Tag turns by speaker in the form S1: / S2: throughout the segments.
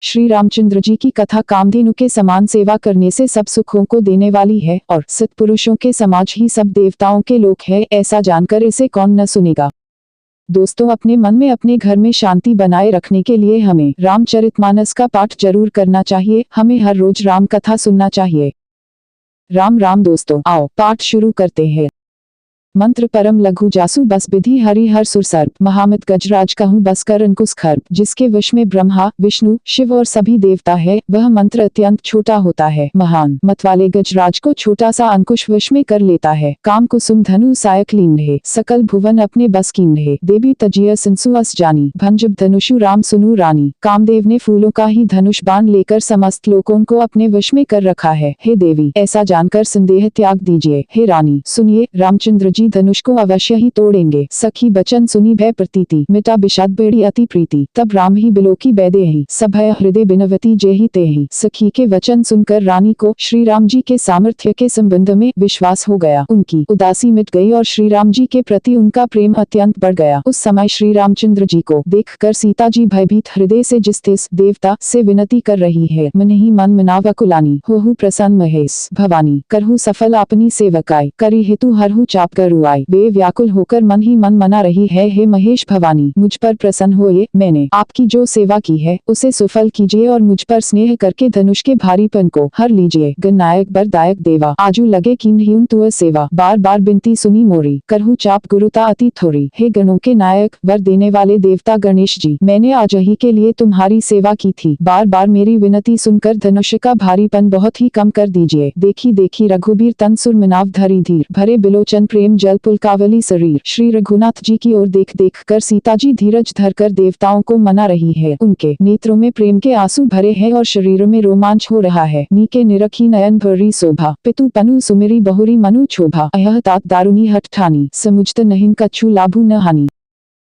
S1: श्री रामचंद्र जी की कथा कामधेनु के समान सेवा करने से सब सुखों को देने वाली है और सत्पुरुषों के समाज ही सब देवताओं के लोक है, ऐसा जानकर इसे कौन न सुनेगा। दोस्तों, अपने मन में अपने घर में शांति बनाए रखने के लिए हमें रामचरितमानस का पाठ जरूर करना चाहिए। हमें हर रोज राम कथा सुनना चाहिए। राम राम दोस्तों, आओ पाठ शुरू करते हैं। मंत्र परम लघु जासु बस विधि हरि हर सुर सर्प महामत गजराज कहूँ बस कर अंकुश खर्प। जिसके वश में ब्रह्मा विष्णु शिव और सभी देवता है, वह मंत्र अत्यंत छोटा होता है। महान मत वाले गजराज को छोटा सा अंकुश वश में कर लेता है। काम कुसुम धनु सायक लीन रहे, सकल भुवन अपने बस कीन रहे। देवी तजिया सिंसु अस जानी, भंजब धनुषु राम सुनु रानी। कामदेव ने फूलों का ही धनुष बाण लेकर समस्त लोकों को अपने वश में कर रखा है। हे देवी, ऐसा जानकर संदेह त्याग दीजिए। हे रानी, सुनिए, रामचंद्र जी धनुष को अवश्य ही तोड़ेंगे। सखी बचन सुनी भय प्रतीति, मिटा विषाद बेड़ी अति प्रीति। तब राम ही बिलोकी बैदेहि, सभय हृदय बिनवती जेहि तेहि। सखी के वचन सुनकर रानी को श्री राम जी के सामर्थ्य के संबंध में विश्वास हो गया। उनकी उदासी मिट गई और श्री राम जी के प्रति उनका प्रेम अत्यंत बढ़ गया। उस समय श्री रामचंद्र जी को देखकर सीता जी भयभीत हृदय से जिस देवता से विनती कर रही है, मन ही मन मनाव कुलानी, होहु प्रसन्न महेश भवानी। करहु सफल अपनी सेवकाई, करी हेतु हरहु चाप कर वे व्याकुल होकर मन ही मन मना रही है। हे महेश भवानी, मुझ पर प्रसन्न होइए। मैंने आपकी जो सेवा की है उसे सुफल कीजिए और मुझ पर स्नेह करके धनुष के भारीपन को हर लीजिए। गणनायक बरदायक देवा, आजू लगे कीन्हिउन तुअ सेवा। बार बार बिनती सुनी मोरी, करहु चाप गुरुता अति थोरी। हे गणों के नायक, वर देने वाले देवता गणेश जी, मैंने आज ही के लिए तुम्हारी सेवा की थी। बार बार मेरी विनती सुनकर धनुष का भारीपन बहुत ही कम कर दीजिए। देखी देखी रघुबीर तन सुर मनाव धरी धीर, भरे बिलोचन प्रेम जल पुलकावली शरीर। श्री रघुनाथ जी की ओर देख देख कर सीता जी धीरज धरकर देवताओं को मना रही है। उनके नेत्रों में प्रेम के आंसू भरे हैं और शरीर में रोमांच हो रहा है। नीके निरखी नयन भरी शोभा, पितु पनु सुमिरी बहुरी मनु क्षोभा। अयह तात दारुनी हठ ठानी, समुझत नहीं कछु लाभु न हानि।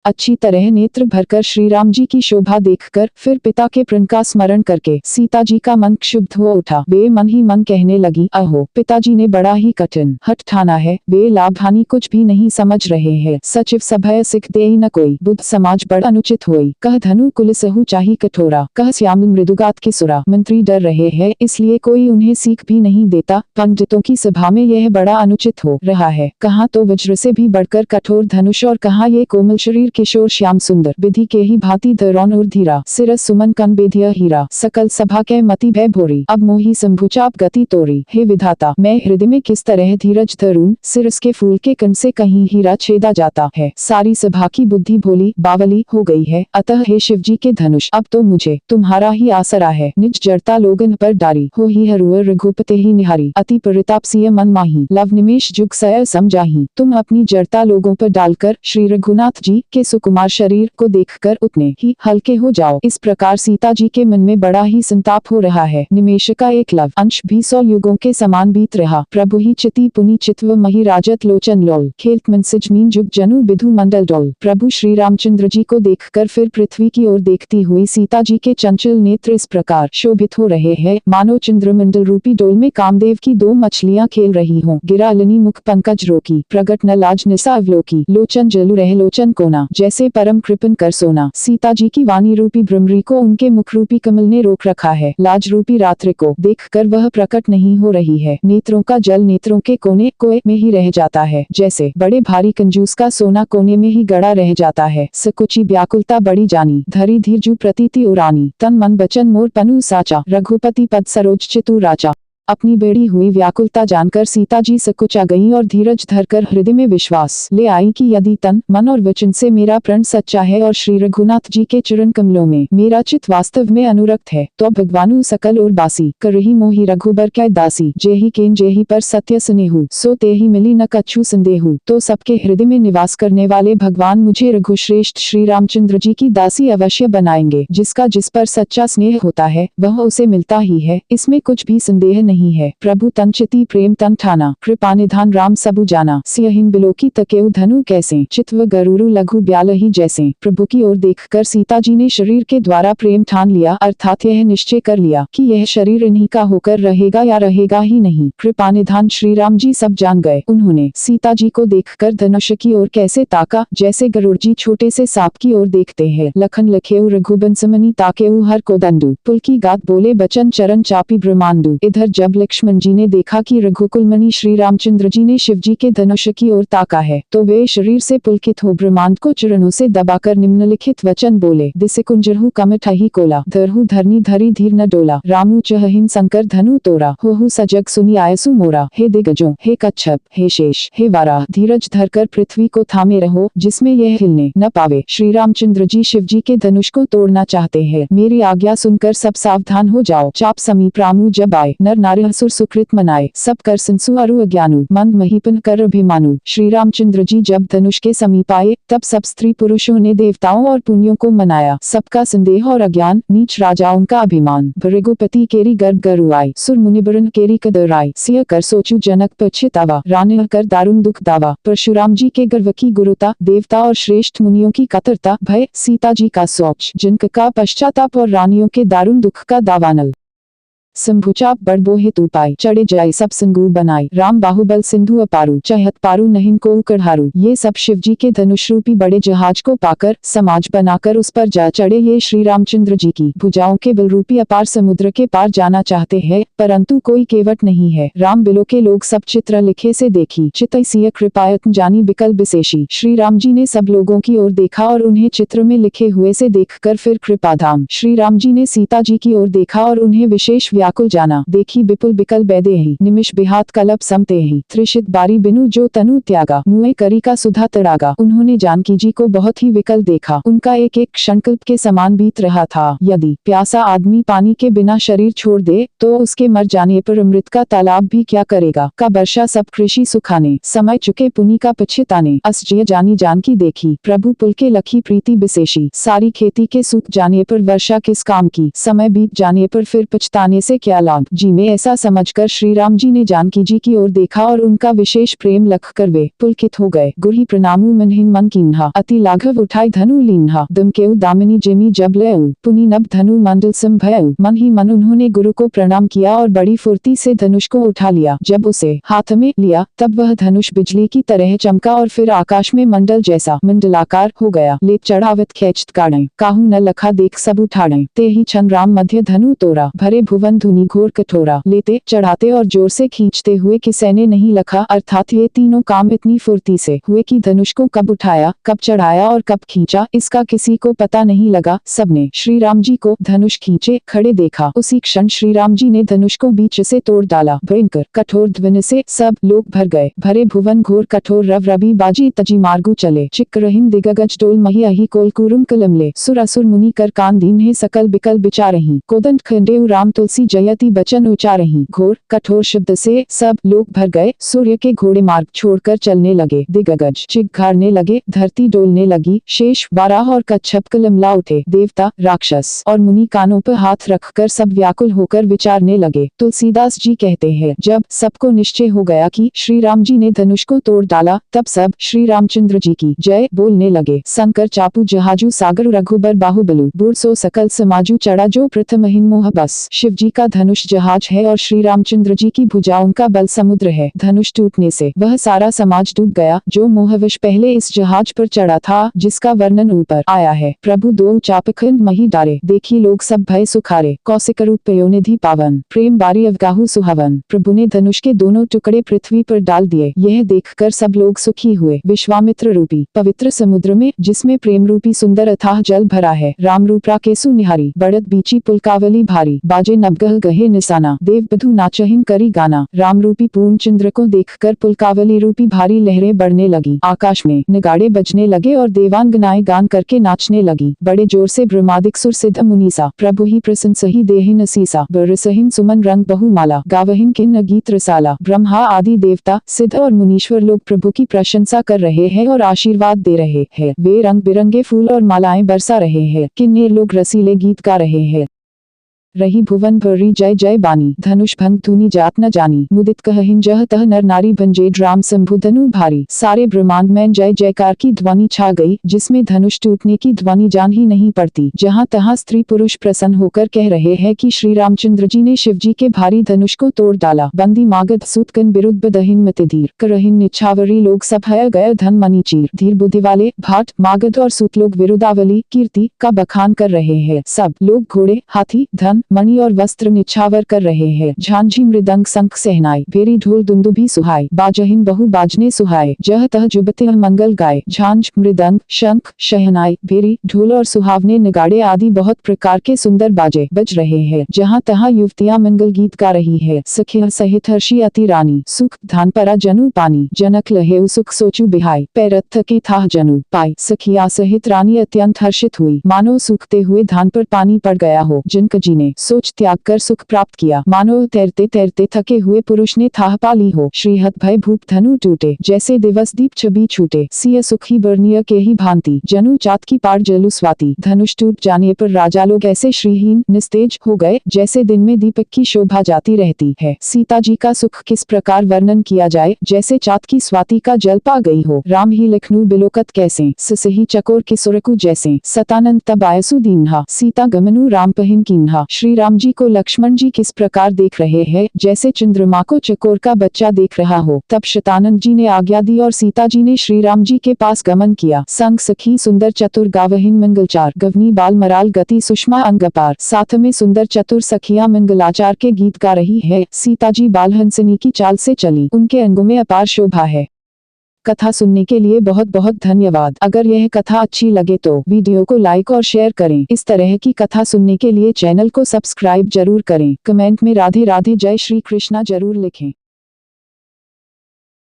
S1: अच्छी तरह नेत्र भरकर श्री राम जी की शोभा देखकर फिर पिता के प्रण का स्मरण करके सीता जी का मन क्षुब्ध हो उठा। वे मन ही मन कहने लगी, अहो, पिताजी ने बड़ा ही कठिन हठ ठाना है। वे लाभ हानि कुछ भी नहीं समझ रहे हैं। सचिव सभय सिख दे न कोई, बुद्ध समाज बड़ अनुचित होई। कह धनु कुल सहु चाही कठोरा, कह श्याम मृदुगात किसुरा। मंत्री डर रहे हैं, इसलिए कोई उन्हें सीख भी नहीं देता। पंडितों की सभा में यह बड़ा अनुचित हो रहा है। कहाँ तो वज्र से भी बढ़कर कठोर धनुष और कहाँ ये कोमल शरीर किशोर श्याम सुंदर। विधि के ही भांति धरौन और धीरा, सिरस सुमन कन बेधिया हीरा। सकल सभा के मति भय भोरी, अब मोही संभुचाप गति तोरी। हे विधाता, मैं हृदय में किस तरह धीरज धरूं। सिरस के फूल के कण से कहीं हीरा छेदा जाता है। सारी सभा की बुद्धि भोली बावली हो गई है। अतः हे शिव जी के धनुष, अब तो मुझे तुम्हारा ही आसरा है। निज जड़ता लोगन पर डारी, हो ही हरुअर रघुपते ही निहारी। अति परिताप सिय मन माही, लव निमेश जुग सय समझाही। तुम अपनी जड़ता लोगों पर डालकर श्री रघुनाथ जी के सुकुमार शरीर को देखकर उतने ही हल्के हो जाओ। इस प्रकार सीता जी के मन में बड़ा ही संताप हो रहा है। निमेश का एक लव अंश भी 100 युगों के समान बीत रहा। प्रभु ही चिति पुनि चित्व मही राजत लोचन लोल, खेत मनसिज मीन जुग जनु विधु मंडल डोल। प्रभु श्री रामचंद्र जी को देखकर फिर पृथ्वी की ओर देखती हुई सीता जी के चंचल नेत्र इस प्रकार शोभित हो रहे हैं, मानो चंद्रमंडल रूपी डोल में कामदेव की 2 मछलियां खेल रही हों। गिरा लनी मुख पंकज रोकी, प्रगट न लाज निसा अवलोकी। लोचन जलु रह लोचन कोना, जैसे परम कृपन कर सोना। सीता जी की वाणी रूपी भ्रमरी को उनके मुख रूपी कमल ने रोक रखा है। लाज रूपी रात्रि को देखकर वह प्रकट नहीं हो रही है। नेत्रों का जल नेत्रों के कोने कोए में ही रह जाता है, जैसे बड़े भारी कंजूस का सोना कोने में ही गड़ा रह जाता है। सकुची व्याकुलता बड़ी जानी, धरी धीरजू प्रतीति उरानी। तन मन बचन मोर पनु साचा, रघुपति पद सरोज चितु राचा। अपनी बेड़ी हुई व्याकुलता जानकर सीता जी सकुचा गईं और धीरज धरकर हृदय में विश्वास ले आई कि यदि तन मन और वचन से मेरा प्रण सच्चा है और श्री रघुनाथ जी के चरण कमलों में मेरा चित वास्तव में अनुरक्त है, तो भगवानु सकल और बासी करही मोहि रघुबर क्या दासी। जेहि केन जेहि पर सत्य स्नेहु, सो तेहि मिली न कछु संदेहु। तो सबके हृदय में निवास करने वाले भगवान मुझे रघुश्रेष्ठ श्री रामचंद्र जी की दासी अवश्य बनाएंगे। जिसका जिस पर सच्चा स्नेह होता है वह उसे मिलता ही है, इसमें कुछ भी संदेह नहीं नहीं है। प्रभु तन चिति प्रेम तन ठाना, कृपा निधान राम सबु जाना, सियहिन बिलोकी तकेउ धनु कैसे, चित्व गरुरु लघु ब्याल ही जैसे। प्रभु की ओर देखकर सीता जी ने शरीर के द्वारा प्रेम ठान लिया, अर्थात यह निश्चय कर लिया कि यह शरीर इन्हीं का होकर रहेगा या रहेगा ही नहीं। कृपा निधान श्री राम जी सब जान गए। उन्होंने सीता जी को देखकर धनुष की ओर कैसे ताका, जैसे गरुड़ जी छोटे से सांप की ओर देखते हैं। लखन लखेउ रघुबंसमनि ताकेउ हर को दंडु, पुल की गात बोले बचन चरण चापी ब्रह्मांडु। इधर जब लक्ष्मण जी ने देखा कि रघुकुलमणि श्री रामचंद्र जी ने शिव जी के धनुष की ओर ताका है, तो वे शरीर से पुलकित हो ब्रह्मांड को चरणों से दबाकर निम्नलिखित वचन बोले। दिसे कुंजरहु कमठहि कोला, धरहु धरनी धरी धीर न डोला, रामू चहिन शंकर धनु तोरा, होहु सजग सुनी आयसु मोरा। हे दिग्गजों, हे कच्छप, हे शेष, हे वाराह, धीरज धरकर पृथ्वी को थामे रहो, जिसमें यह हिलने न पावे। श्री रामचंद्र जी शिव जी के धनुष को तोड़ना चाहते हैं। मेरी आज्ञा सुनकर सब सावधान हो जाओ। चाप समीप रामू जब आए, नर नारी असुर सुकृत मनाए, सब कर संसु अरु अज्ञानु, मंद महीपन कर अभिमानु। श्री रामचंद्र जी जब धनुष के समीप आए, तब सब स्त्री पुरुषों ने देवताओं और पुण्यों को मनाया। सबका संदेह और अज्ञान, नीच राजाओं का अभिमान, भृगुपति केरी गर्भ गरुआई, सुर मुनिबरन केरी कदराई, सिय कर सोचु जनक पछतावा, रान कर दारुण दुख दावा। परशुराम जी के गर्व की गुरुता, देवता और श्रेष्ठ मुनियों की कातरता, भय, सीता जी का शौच, जनक का पश्चाताप और रानियों के दारुण दुख का दावानल। शंभुचाप बड़बो हेतु पाई, चढ़े जाय सब संगू बनाई, राम बाहुबल सिंधु अपारू, चहत पारू नहीं को कढ़ारू। ये सब शिव जी के धनुष रूपी बड़े जहाज को पाकर, समाज बनाकर उस पर जा चढ़े। ये श्री रामचंद्र जी की भुजाओं के बल रूपी अपार समुद्र के पार जाना चाहते हैं, परंतु कोई केवट नहीं है। राम बिलो के लोग सब चित्र लिखे से देखी, चितई सिय कृपायत जानी बिकल विशेषी। श्री राम जी ने सब लोगों की ओर देखा और उन्हें चित्र में लिखे हुए से देखकर फिर कृपाधाम। श्री राम जी ने सीता जी की ओर देखा और उन्हें विशेष व्याकुल जाना। देखी विपुल बिकल बैदेहि, निमिष बिहात कलब समतेहि, त्रिशित बारी बिनु जो तनु त्यागा, मुए करी का सुधा तड़ागा। उन्होंने जानकी जी को बहुत ही विकल देखा। उनका एक एक क्षणकल्प के समान बीत रहा था। यदि प्यासा आदमी पानी के बिना शरीर छोड़ दे, तो उसके मर जाने पर अमृत का तालाब भी क्या करेगा। का वर्षा सब कृषि सुखाने, समय चुके पुनि का पछताने। अस जिय जानी जानकी देखी, प्रभु पुल के लखी प्रीति विशेषी। सारी खेती के सूख जाने पर वर्षा किस काम की, समय बीत जाने पर फिर पछताने से क्या लाभ। जी में ऐसा समझकर श्री राम जी ने जानकी जी की ओर देखा और उनका विशेष प्रेम लख कर वे पुलकित हो गए। गुरही प्रणामु मनहिन मन कीन्हा, अति लाघव उठाई धनु लीन्हा, दम केउ दामिनी जेमी जब लेउ, पुनि नभ धनु मंडल सम भयउ। मन ही मन उन्होंने गुरु को प्रणाम किया और बड़ी फुर्ती से धनुष को उठा लिया। जब उसे हाथ में लिया, तब वह धनुष बिजली की तरह चमका और फिर आकाश में मंडल जैसा मंडलाकार हो गया। ले चढ़ावत खेचत काढ़े, काहू न लखा देख सब उठाड़े, ते ही छन राम मध्य धनु तोरा, भरे भुवन धुनि घोर कठोरा। लेते, चढ़ाते और जोर से खींचते हुए किसी ने नहीं लखा, अर्थात ये तीनों काम इतनी फुर्ती से हुए कि धनुष को कब उठाया, कब चढ़ाया और कब खींचा, इसका किसी को पता नहीं लगा। सबने श्री राम जी को धनुष खींचे खड़े देखा। उसी क्षण श्री राम जी ने धनुष को बीच से तोड़ डाला। भयंकर कठोर ध्वनि से सब लोग भर गए। भरे भुवन घोर कठोर रव रवि बाजी तजी मार्गु चले, चिक रहिन दिगगज डोल मही अहि कोल कुरुम कलमले, सुर असुर मुनि कर कान दीन है सकल बिकल बिचारही, कोदंड खंडेउ राम तुलसी जयति बचन उचारही। घोर कठोर शब्द से सब लोग भर गए। सूर्य के घोड़े मार्ग छोड़कर चलने लगे। दिग्गज चिघाड़ने लगे, धरती डोलने लगी, शेष वाराह और कच्छप कलमला उठे। देवता राक्षस और मुनि कानों पर हाथ रखकर सब व्याकुल होकर विचारने लगे। तुलसीदास जी कहते हैं, जब सबको निश्चय हो गया कि श्री राम जी ने धनुष को तोड़ डाला, तब सब श्री रामचंद्र जी की जय बोलने लगे। शंकर चापू जहाजू सागर रघुबर बाहुबलु, बूढ़ सो सकल समाजू चढ़ा जो प्रथम हिन मोह बस। शिव जी का धनुष जहाज है और श्री रामचंद्र जी की भुजाओं का बल समुद्र है। धनुष टूटने से वह सारा समाज डूब गया जो मोहवश पहले इस जहाज पर चढ़ा था, जिसका वर्णन ऊपर आया है। प्रभु दो चापखंड मही डारे, देखी लोग सब भय सुखारे, कौशिक रूप पयोनिधि पावन, प्रेम बारी अवगाहु सुहावन। प्रभु ने धनुष के दोनों टुकड़े पृथ्वी पर डाल दिए। यह देखकर सब लोग सुखी हुए। विश्वामित्र रूपी पवित्र समुद्र में, जिसमें प्रेम रूपी सुंदर अथाह जल भरा है, राम रूप राकेशु निहारी, बढ़त बीची पुलकावली भारी, बाजे नवगह गहे निशाना, देव बधु नाचहिन करी गाना। राम रूपी पूर्ण चंद्र को देखकर पुलकावली रूपी भारी लहरें बढ़ने लगी। आकाश में नगाड़े बजने लगे और देवांगनाएं गान करके नाचने लगी। बड़े जोर से ब्रह्मादिक सुर सिद्ध मुनीसा, प्रभु ही प्रसन्न सही देहिन असीसा, बरसहिन सुमन रंग बहुमाला, गावहिन किन्न गीत रसाला। ब्रह्मा आदि देवता, सिद्ध और मुनीश्वर लोग प्रभु की प्रशंसा कर रहे हैं और आशीर्वाद दे रहे हैं। वे रंग बिरंगे फूल और मालाएं बरसा रहे हैं। किन्नर लोग रसीले गीत गा रहे हैं। रही भुवन भरी जय जय बानी, धनुष भंग धुनि जात न जानी, मुदित कहहिन जह तह नर नारी भंजेड राम शंभु धनु भारी। सारे ब्रह्मांड में जय जयकार की ध्वनि छा गई, जिसमें धनुष टूटने की ध्वनि जान ही नहीं पड़ती। जहाँ तहाँ स्त्री पुरुष प्रसन्न होकर कह रहे हैं कि श्री रामचंद्र जी ने शिवजी के भारी धनुष को तोड़ डाला। बंदी मागध सूतकन बिरुद बदहिन मत धीर, करहिन निछावरी लोग सब है गए धन मनी चीर। धीर बुद्धि वाले भाट मागध और सूत लोग विरुदावली कीर्ति का बखान कर रहे हैं। सब लोग घोड़े हाथी धन मणि और वस्त्र निछावर कर रहे हैं। झांझी मृदंग शंख सहनाई, भेरी ढोल दुंदुभी सुहाई, बाजहिन बहु बाजने सुहाए, जह तह जुबते मंगल गाए। झांझ मृदंग शंख शहनाई भेरी ढोल और सुहावने नगाड़े आदि बहुत प्रकार के सुंदर बाजे बज रहे हैं। जहाँ तहाँ युवतियाँ मंगल गीत गा रही है। सखिया सहित हर्षी अति रानी, सुख धान परा जनु पानी, जनक लहे सुख सोचू बिहाई, पैरथ थके थाह जनु पाई। सखिया सहित रानी अत्यंत हर्षित हुई, मानो सूखते हुए धान पर पानी पड़ गया हो। जनक जी ने सोच त्याग कर सुख प्राप्त किया, मानो तैरते तैरते थके हुए पुरुष ने थाह पा ली हो। श्रीहत भय भूप धनु टूटे, जैसे दिवस दीप छवि छूटे। सिय सुखी बर्निय के ही भांति, जनु चात की पार जलु स्वाति। धनुष टूट जाने पर राजा लोग ऐसे श्रीहीन निस्तेज हो गए, जैसे दिन में दीपक की शोभा जाती रहती है। सीता जी का सुख किस प्रकार वर्णन किया जाए, जैसे चात की स्वाति का जल पा गई हो। राम ही लखनऊ बिलोकत कैसे, सही चकोर किशोरकु जैसे। सतानंद तब आयसु दीन्हा, सीता गमनु राम पहिन कीन्हा। श्री राम जी को लक्ष्मण जी किस प्रकार देख रहे हैं, जैसे चंद्रमा को चकोर का बच्चा देख रहा हो। तब शतानंद जी ने आज्ञा दी और सीता जी ने श्री राम जी के पास गमन किया। संग सखी सुंदर चतुर गावहिन मंगलचार, गवनी बाल मराल गति सुषमा अंगपार। साथ में सुंदर चतुर सखियां मंगलाचार के गीत गा रही है। सीता जी बालहंसनी की चाल से चली, उनके अंगों में अपार शोभा है। कथा सुनने के लिए बहुत बहुत धन्यवाद। अगर यह कथा अच्छी लगे तो वीडियो को लाइक और शेयर करें। इस तरह की कथा सुनने के लिए चैनल को सब्सक्राइब जरूर करें। कमेंट में राधे राधे जय श्री कृष्णा जरूर लिखें।